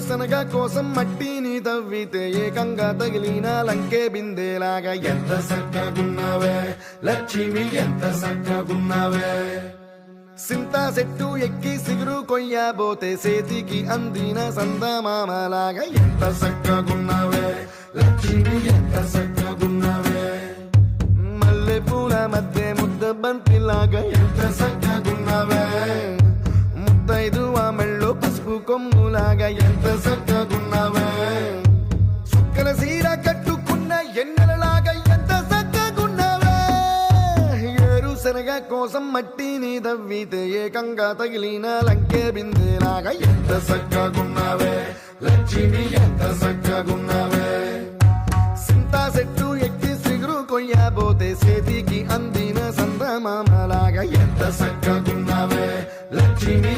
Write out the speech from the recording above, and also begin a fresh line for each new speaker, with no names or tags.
ఏరుశనగ కోసం మట్టిని తవ్వితే ఏకంగా తగిలిన లంకే బిందేలాగా ఎంత సక్కగున్నావే లక్ష్మి, ఎంత సక్కగున్నావే. సింతా చెట్టు ఎక్కి సిగురు కొయ్యబోతే చేతికి అందిన సందమామలాగా ఎంత సక్కగున్నావే లక్ష్మి, ఎంత సక్కగున్నావే. మల్లె పూల మధ్య ముద్ద బంతిలాగా ఎంత సక్కగున్నావే. ముద్దైదు మెళ్ళో పసుపు కొమ్ములాగా ఎంత సక్కగున్నావే. సుక్కల సీర కట్టుకున్న ఎన్నెలలాగా ఎంత సక్కగున్నావే. ఏరుశనగ కోసం మట్టిని తవ్వితే ఏకంగా తగిలిన లంకే బిందేలాగా ఎంత సక్కగున్నావే లక్ష్మి, ఎంత సక్కగున్నావే. సింతా చెట్టు ఎక్కి సిగురు కొయ్యబోతే చేతికి అందిన సందమామలాగా ఎంత సక్కగున్నావే లక్ష్మి.